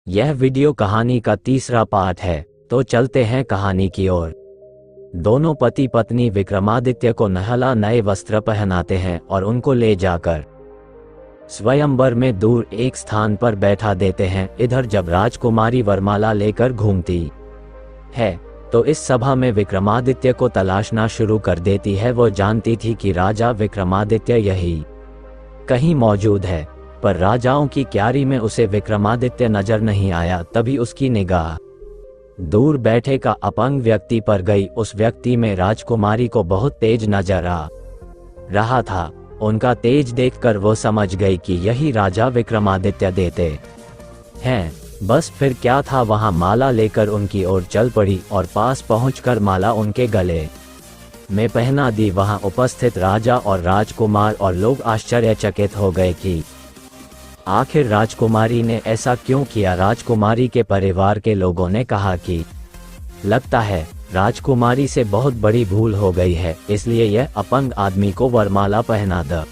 यह वीडियो कहानी का तीसरा पार्ट है, तो चलते हैं कहानी की ओर। दोनों पति पत्नी विक्रमादित्य को नहला नए वस्त्र पहनाते हैं और उनको ले जाकर स्वयंवर में दूर एक स्थान पर बैठा देते हैं। इधर जब राजकुमारी वरमाला लेकर घूमती है तो इस सभा में विक्रमादित्य को तलाशना शुरू कर देती है। वो जानती थी कि राजा विक्रमादित्य यही कहीं मौजूद है, पर राजाओं की क्यारी में उसे विक्रमादित्य नजर नहीं आया। तभी उसकी निगाह दूर बैठे का अपंग व्यक्ति पर गई। उस व्यक्ति में राजकुमारी को बहुत तेज नजर आ रहा था। उनका तेज देखकर वो समझ गई कि यही राजा विक्रमादित्य देते हैं। बस फिर क्या था, वहां माला लेकर उनकी ओर चल पड़ी और पास पहुंचकर माला उनके गले में पहना दी। वहां उपस्थित राजा और राजकुमार और लोग आश्चर्यचकित हो गए कि आखिर राजकुमारी ने ऐसा क्यों किया। राजकुमारी के परिवार के लोगों ने कहा कि लगता है राजकुमारी से बहुत बड़ी भूल हो गई है, इसलिए यह अपंग आदमी को वरमाला पहना द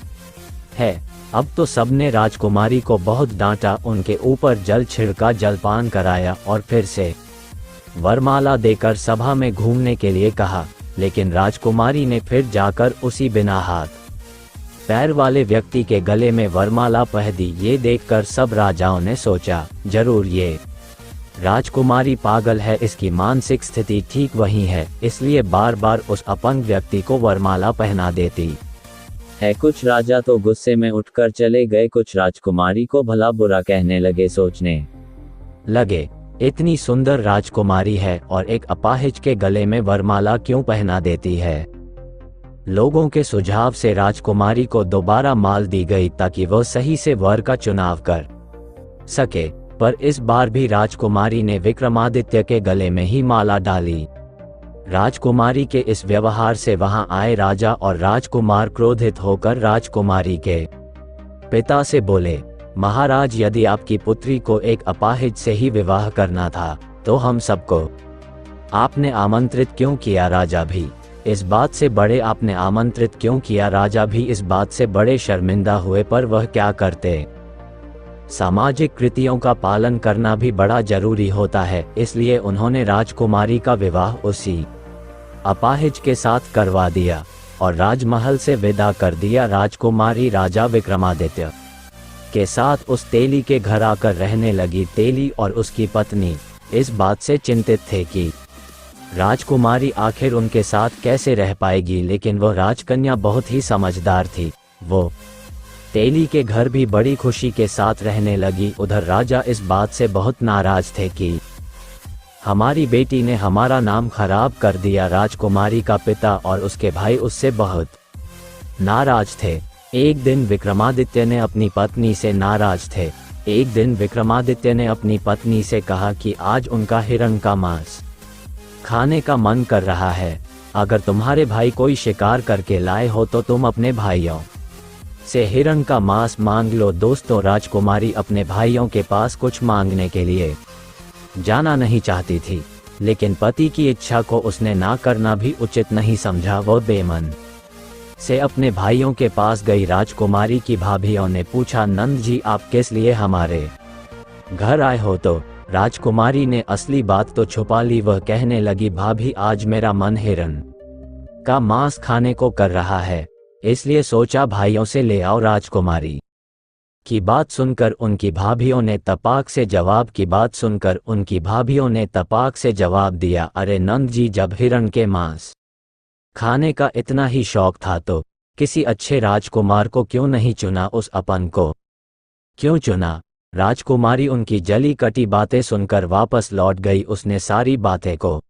है। अब तो सबने राजकुमारी को बहुत डांटा, उनके ऊपर जल छिड़का, जलपान कराया और फिर से वरमाला देकर सभा में घूमने के लिए कहा। लेकिन राजकुमारी ने फिर जाकर उसी बिना हाथ पैर वाले व्यक्ति के गले में वरमाला पह दी। ये देखकर सब राजाओं ने सोचा, जरूर ये राजकुमारी पागल है, इसकी मानसिक स्थिति ठीक वही है, इसलिए बार बार उस अपंग व्यक्ति को वरमाला पहना देती है। कुछ राजा तो गुस्से में उठकर चले गए, कुछ राजकुमारी को भला बुरा कहने लगे। सोचने लगे, इतनी सुंदर राजकुमारी है और एक अपाहिज के गले में वरमाला क्यों पहना देती है। लोगों के सुझाव से राजकुमारी को दोबारा माल दी गई ताकि वह सही से वर का चुनाव कर सके, पर इस बार भी राजकुमारी ने विक्रमादित्य के गले में ही माला डाली। राजकुमारी के इस व्यवहार से वहां आए राजा और राजकुमार क्रोधित होकर राजकुमारी के पिता से बोले, महाराज, यदि आपकी पुत्री को एक अपाहिज से ही विवाह करना था तो हम सबको आपने आमंत्रित क्यों किया। राजा भी इस बात से बड़े आपने आमंत्रित क्यों किया। राजा भी इस बात से बड़े शर्मिंदा हुए, पर वह क्या करते। सामाजिक कृतियों का पालन करना भी बड़ा जरूरी होता है, इसलिए उन्होंने राजकुमारी का विवाह उसी अपाहिज के साथ करवा दिया और राजमहल से विदा कर दिया। राजकुमारी राजा विक्रमादित्य के साथ उस तेली के घर आकर रहने लगी। तेली और उसकी पत्नी इस बात से चिंतित थे कि राजकुमारी आखिर उनके साथ कैसे रह पाएगी, लेकिन वह राजकन्या बहुत ही समझदार थी। वो तेली के घर भी बड़ी खुशी के साथ रहने लगी। उधर राजा इस बात से बहुत नाराज थे कि हमारी बेटी ने हमारा नाम खराब कर दिया। राजकुमारी का पिता और उसके भाई उससे बहुत नाराज थे। एक दिन विक्रमादित्य ने अपनी पत्नी से नाराज थे। एक दिन विक्रमादित्य ने अपनी पत्नी से कहा कि आज उनका हिरण का मांस खाने का मन कर रहा है। अगर तुम्हारे भाई कोई शिकार करके लाए हो तो तुम अपने भाइयों से हिरण का मांस मांग लो। दोस्तों, राजकुमारी अपने भाइयों के पास कुछ मांगने के लिए जाना नहीं चाहती थी, लेकिन पति की इच्छा को उसने ना करना भी उचित नहीं समझा। वो बेमन से अपने भाइयों के पास गई। राजकुमारी की भाभियों ने पूछा, नंद जी, आप किस लिए हमारे घर आए हो। तो राजकुमारी ने असली बात तो छुपा ली। वह कहने लगी, भाभी, आज मेरा मन हिरण का मांस खाने को कर रहा है, इसलिए सोचा भाइयों से ले आओ। राजकुमारी की बात सुनकर उनकी भाभियों ने तपाक से जवाब दिया, अरे नंद जी, जब हिरण के मांस खाने का इतना ही शौक था तो किसी अच्छे राजकुमार को क्यों नहीं चुना, उस अपन को क्यों चुना। राजकुमारी उनकी जली कटी बातें सुनकर वापस लौट गई। उसने सारी बातें को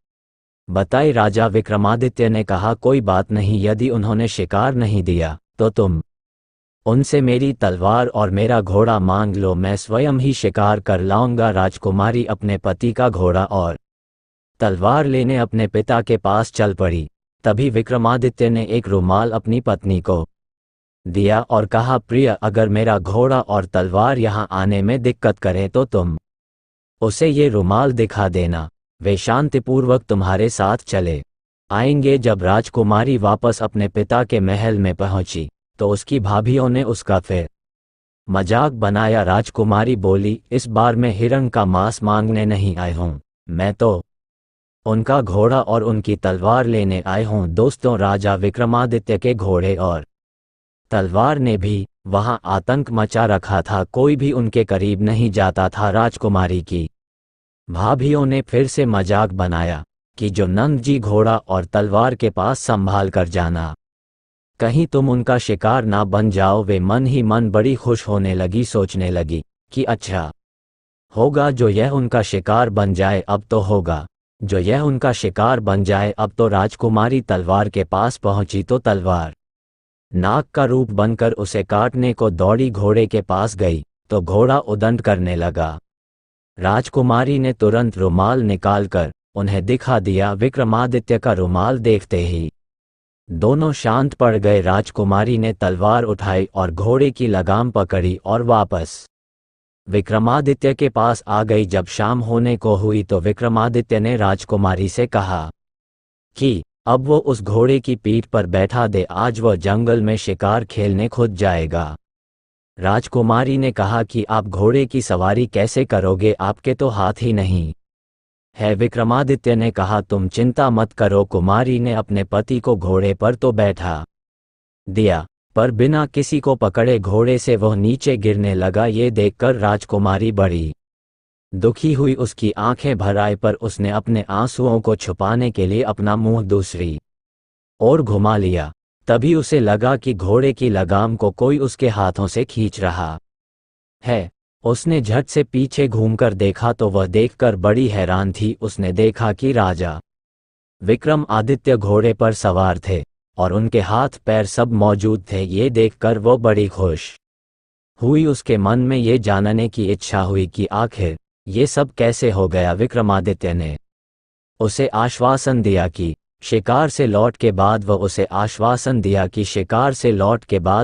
बताई। राजा विक्रमादित्य ने कहा, कोई बात नहीं, यदि उन्होंने शिकार नहीं दिया तो तुम उनसे मेरी तलवार और मेरा घोड़ा मांग लो, मैं स्वयं ही शिकार कर लाऊंगा। राजकुमारी अपने पति का घोड़ा और तलवार लेने अपने पिता के पास चल पड़ी। तभी विक्रमादित्य ने एक रुमाल अपनी पत्नी को दिया और कहा, प्रिय, अगर मेरा घोड़ा और तलवार यहाँ आने में दिक्कत करे तो तुम उसे ये रुमाल दिखा देना, वे शांतिपूर्वक तुम्हारे साथ चले आएंगे। जब राजकुमारी वापस अपने पिता के महल में पहुंची तो उसकी भाभियों ने उसका फिर मजाक बनाया। राजकुमारी बोली, इस बार मैं हिरण का मांस मांगने नहीं आई हूँ, मैं तो उनका घोड़ा और उनकी तलवार लेने आए हूँ। दोस्तों, राजा विक्रमादित्य के घोड़े और तलवार ने भी वहां आतंक मचा रखा था, कोई भी उनके करीब नहीं जाता था। राजकुमारी की भाभियों ने फिर से मजाक बनाया कि जो नंद जी घोड़ा और तलवार के पास संभाल कर जाना, कहीं तुम उनका शिकार ना बन जाओ। वे मन ही मन बड़ी खुश होने लगी, सोचने लगी कि अच्छा होगा जो यह उनका शिकार बन जाए, अब तो होगा जो यह उनका शिकार बन जाए। अब तो राजकुमारी तलवार के पास पहुंची तो तलवार नाग का रूप बनकर उसे काटने को दौड़ी। घोड़े के पास गई तो घोड़ा उदंड करने लगा। राजकुमारी ने तुरंत रुमाल निकालकर उन्हें दिखा दिया। विक्रमादित्य का रुमाल देखते ही दोनों शांत पड़ गए। राजकुमारी ने तलवार उठाई और घोड़े की लगाम पकड़ी और वापस विक्रमादित्य के पास आ गई। जब शाम होने को हुई तो विक्रमादित्य ने राजकुमारी से कहा कि अब वो उस घोड़े की पीठ पर बैठा दे, आज वह जंगल में शिकार खेलने खुद जाएगा। राजकुमारी ने कहा कि आप घोड़े की सवारी कैसे करोगे, आपके तो हाथ ही नहीं है। विक्रमादित्य ने कहा, तुम चिंता मत करो। कुमारी ने अपने पति को घोड़े पर तो बैठा दिया, पर बिना किसी को पकड़े घोड़े से वह नीचे गिरने लगा। ये देखकर राजकुमारी बड़ी दुखी हुई, उसकी आंखें भर आई, पर उसने अपने आंसुओं को छुपाने के लिए अपना मुंह दूसरी ओर घुमा लिया। तभी उसे लगा कि घोड़े की लगाम को कोई उसके हाथों से खींच रहा है। उसने झट से पीछे घूमकर देखा तो वह देखकर बड़ी हैरान थी। उसने देखा कि राजा विक्रमादित्य घोड़े पर सवार थे और उनके हाथ पैर सब मौजूद थे। ये देखकर वो बड़ी खुश हुई। उसके मन में ये जानने की इच्छा हुई कि आखिर ये सब कैसे हो गया। विक्रमादित्य ने उसे आश्वासन दिया कि शिकार से लौट के बाद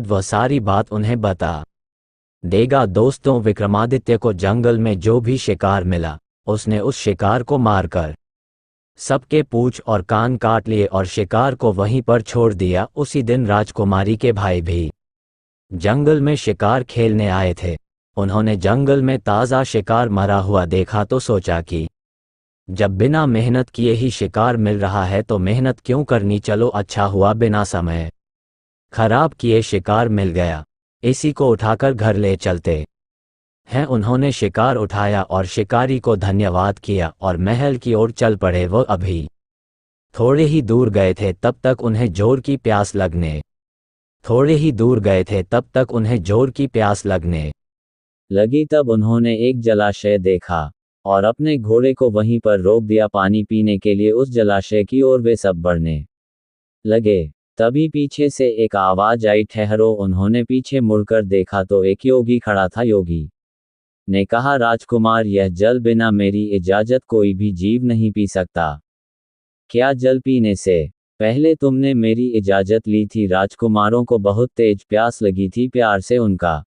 वह सारी बात उन्हें बता देगा। दोस्तों, विक्रमादित्य को जंगल में जो भी शिकार मिला, उसने उस शिकार को मारकर सबके पूंछ और कान काट लिए और शिकार को वहीं पर छोड़ दिया। उसी दिन राजकुमारी के भाई भी जंगल में शिकार खेलने आए थे। उन्होंने जंगल में ताज़ा शिकार मरा हुआ देखा तो सोचा कि जब बिना मेहनत किए ही शिकार मिल रहा है तो मेहनत क्यों करनी, चलो अच्छा हुआ बिना समय खराब किए शिकार मिल गया, इसी को उठाकर घर ले चलते हैं। उन्होंने शिकार उठाया और शिकारी को धन्यवाद किया और महल की ओर चल पड़े। वो अभी थोड़े ही दूर गए थे तब तक उन्हें जोर की प्यास लगने लगी। तब उन्होंने एक जलाशय देखा और अपने घोड़े को वहीं पर रोक दिया पानी पीने के लिए। उस जलाशय की ओर वे सब बढ़ने लगे। तभी पीछे से एक आवाज आई, ठहरो। उन्होंने पीछे मुड़कर देखा तो एक योगी खड़ा था। योगी ने कहा, राजकुमार, यह जल बिना मेरी इजाजत कोई भी जीव नहीं पी सकता। क्या जल पीने से पहले तुमने मेरी इजाजत ली थी? राजकुमारों को बहुत तेज प्यास लगी थी, प्यार से उनका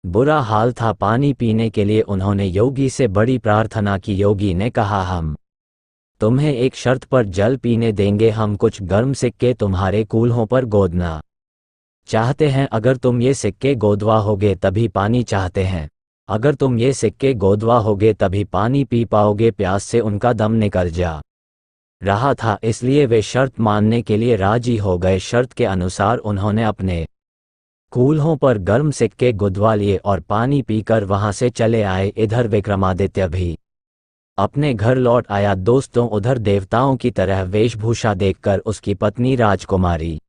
बुरा हाल था। पानी पीने के लिए उन्होंने योगी से बड़ी प्रार्थना की। योगी ने कहा, हम तुम्हें एक शर्त पर जल पीने देंगे, हम कुछ गर्म सिक्के तुम्हारे कूल्हों पर गोदना चाहते हैं। अगर तुम ये सिक्के गोदवा होगे तभी पानी चाहते हैं, अगर तुम ये सिक्के गोदवा होगे तभी पानी पी पाओगे। प्यास से उनका दम निकल जा रहा था, इसलिए वे शर्त मानने के लिए राजी हो गए। शर्त के अनुसार उन्होंने अपने कूल्हों पर गर्म सिक्के गुदवा लिए और पानी पीकर वहां से चले आए। इधर विक्रमादित्य भी अपने घर लौट आया। दोस्तों, उधर देवताओं की तरह वेशभूषा देखकर उसकी पत्नी राजकुमारी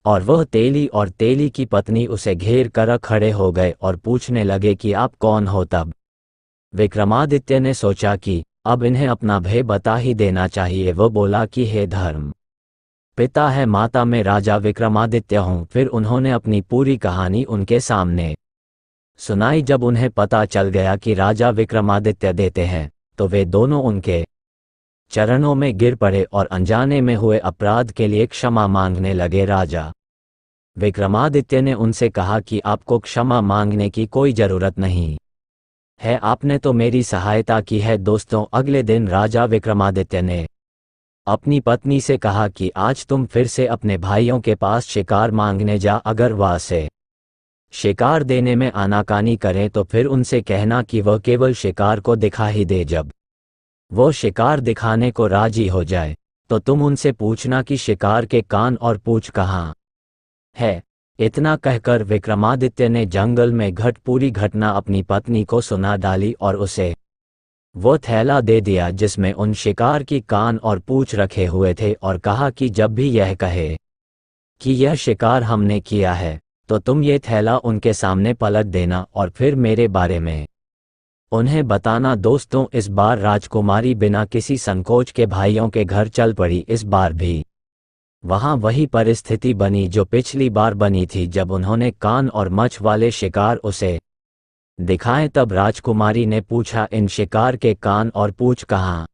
और वह तेली और तेली की पत्नी उसे घेर कर खड़े हो गए और पूछने लगे कि आप कौन हो। तब विक्रमादित्य ने सोचा कि अब इन्हें अपना भय बता ही देना चाहिए। वो बोला कि हे धर्म पिता है माता, मैं राजा विक्रमादित्य हूँ। फिर उन्होंने अपनी पूरी कहानी उनके सामने सुनाई। जब उन्हें पता चल गया कि राजा विक्रमादित्य देते हैं तो वे दोनों उनके चरणों में गिर पड़े और अनजाने में हुए अपराध के लिए क्षमा मांगने लगे। राजा विक्रमादित्य ने उनसे कहा कि आपको क्षमा मांगने की कोई जरूरत नहीं है, आपने तो मेरी सहायता की है। दोस्तों, अगले दिन राजा विक्रमादित्य ने अपनी पत्नी से कहा कि आज तुम फिर से अपने भाइयों के पास शिकार मांगने जा, अगर वहां से शिकार देने में आनाकानी करें तो फिर उनसे कहना कि वह केवल शिकार को दिखा ही दे। जब वो शिकार दिखाने को राजी हो जाए तो तुम उनसे पूछना कि शिकार के कान और पूंछ कहाँ है। इतना कहकर विक्रमादित्य ने जंगल में पूरी घटना अपनी पत्नी को सुना डाली और उसे वो थैला दे दिया जिसमें उन शिकार की कान और पूंछ रखे हुए थे, और कहा कि जब भी यह कहे कि यह शिकार हमने किया है तो तुम ये थैला उनके सामने पलट देना और फिर मेरे बारे में उन्हें बताना। दोस्तों, इस बार राजकुमारी बिना किसी संकोच के भाइयों के घर चल पड़ी। इस बार भी वहां वही परिस्थिति बनी जो पिछली बार बनी थी। जब उन्होंने कान और मछ वाले शिकार उसे दिखाए तब राजकुमारी ने पूछा, इन शिकार के कान और पूंछ कहाँ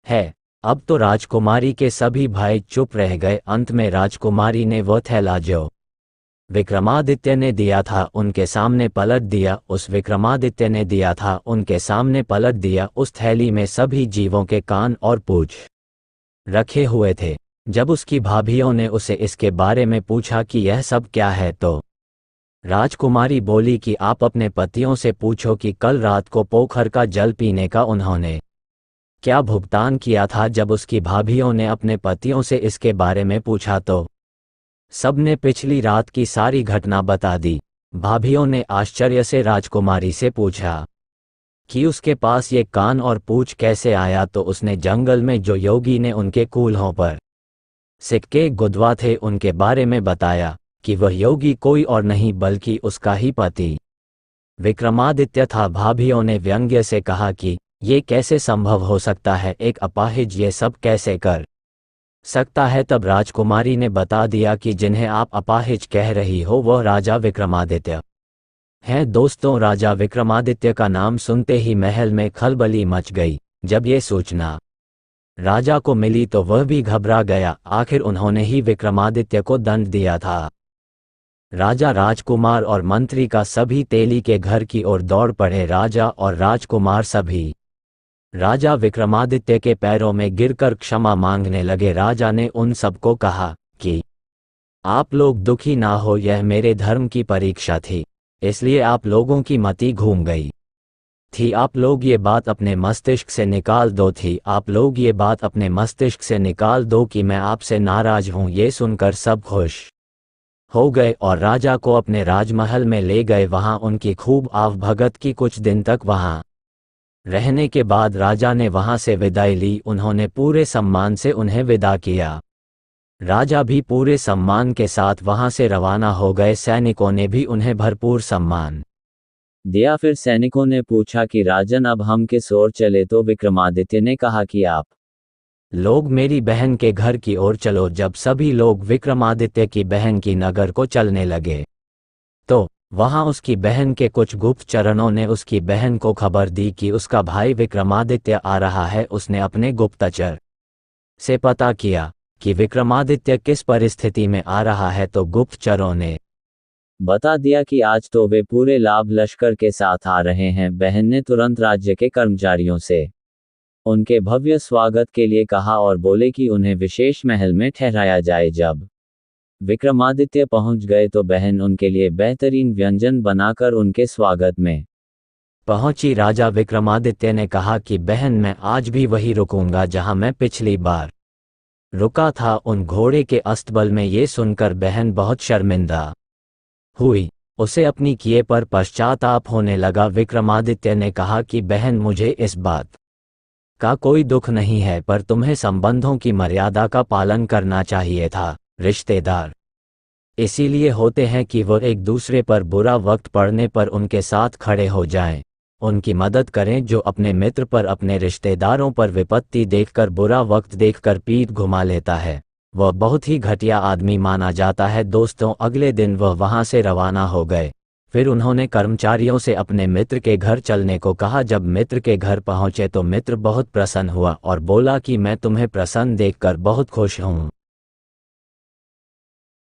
है। अब तो राजकुमारी के सभी भाई चुप रह गए। अंत में राजकुमारी ने वह थैला जो विक्रमादित्य ने दिया था उनके सामने पलट दिया। विक्रमादित्य ने दिया था उनके सामने पलट दिया। उस थैली में सभी जीवों के कान और पूंछ रखे हुए थे। जब उसकी भाभियों ने उसे इसके बारे में पूछा कि यह सब क्या है तो राजकुमारी बोली कि आप अपने पतियों से पूछो कि कल रात को पोखर का जल पीने का उन्होंने क्या भुगतान किया था। जब उसकी भाभियों ने अपने पतियों से इसके बारे में पूछा तो सबने पिछली रात की सारी घटना बता दी। भाभियों ने आश्चर्य से राजकुमारी से पूछा कि उसके पास ये कान और पूंछ कैसे आया, तो उसने जंगल में जो योगी ने उनके कूल्हों पर सिक्के गुदवा थे उनके बारे में बताया कि वह योगी कोई और नहीं बल्कि उसका ही पति विक्रमादित्य था। भाभियों ने व्यंग्य से कहा कि ये कैसे संभव हो सकता है, एक अपाहिज ये सब कैसे कर सकता है। तब राजकुमारी ने बता दिया कि जिन्हें आप अपाहिज कह रही हो वह राजा विक्रमादित्य हैं। दोस्तों, राजा विक्रमादित्य का नाम सुनते ही महल में खलबली मच गई। जब ये सूचना राजा को मिली तो वह भी घबरा गया। आखिर उन्होंने ही विक्रमादित्य को दंड दिया था। राजा, राजकुमार और मंत्री का सभी तेली के घर की ओर दौड़ पड़े। राजा और राजकुमार सभी राजा विक्रमादित्य के पैरों में गिरकर क्षमा मांगने लगे। राजा ने उन सबको कहा कि आप लोग दुखी ना हो, यह मेरे धर्म की परीक्षा थी, इसलिए आप लोगों की मति घूम गई थी। आप लोग ये बात अपने मस्तिष्क से निकाल दो आप लोग ये बात अपने मस्तिष्क से निकाल दो कि मैं आपसे नाराज हूं। ये सुनकर सब खुश हो गए और राजा को अपने राजमहल में ले गए। वहां उनकी खूब आवभगत की। कुछ दिन तक वहां रहने के बाद राजा ने वहां से विदाई ली। उन्होंने पूरे सम्मान से उन्हें विदा किया। राजा भी पूरे सम्मान के साथ वहां से रवाना हो गए। सैनिकों ने भी उन्हें भरपूर सम्मान दिया। फिर सैनिकों ने पूछा कि राजन, अब हम किस ओर चले, तो विक्रमादित्य ने कहा कि आप लोग मेरी बहन के घर की ओर चलो। जब सभी लोग विक्रमादित्य की बहन की नगर को चलने लगे तो वहां उसकी बहन के कुछ गुप्तचरों ने उसकी बहन को खबर दी कि उसका भाई विक्रमादित्य आ रहा है। उसने अपने गुप्तचर से पता किया कि विक्रमादित्य किस परिस्थिति में आ रहा है, तो गुप्तचरों ने बता दिया कि आज तो वे पूरे लाभ लश्कर के साथ आ रहे हैं। बहन ने तुरंत राज्य के कर्मचारियों से उनके भव्य स्वागत के लिए कहा और बोले कि उन्हें विशेष महल में ठहराया जाए। जब विक्रमादित्य पहुंच गए तो बहन उनके लिए बेहतरीन व्यंजन बनाकर उनके स्वागत में पहुंची। राजा विक्रमादित्य ने कहा कि बहन, मैं आज भी वही रुकूंगा जहां मैं पिछली बार रुका था, उन घोड़े के अस्तबल में। ये सुनकर बहन बहुत शर्मिंदा हुई। उसे अपनी किए पर पश्चाताप होने लगा। विक्रमादित्य ने कहा कि बहन, मुझे इस बात का कोई दुख नहीं है, पर तुम्हें संबंधों की मर्यादा का पालन करना चाहिए था। रिश्तेदार इसीलिए होते हैं कि वो एक दूसरे पर बुरा वक्त पड़ने पर उनके साथ खड़े हो जाएं, उनकी मदद करें। जो अपने मित्र पर, अपने रिश्तेदारों पर विपत्ति देखकर, बुरा वक्त देखकर पीठ घुमा लेता है, वह बहुत ही घटिया आदमी माना जाता है। दोस्तों, अगले दिन वह वहां से रवाना हो गए। फिर उन्होंने कर्मचारियों से अपने मित्र के घर चलने को कहा। जब मित्र के घर पहुंचे तो मित्र बहुत प्रसन्न हुआ और बोला कि मैं तुम्हें प्रसन्न देखकर बहुत खुश हूं।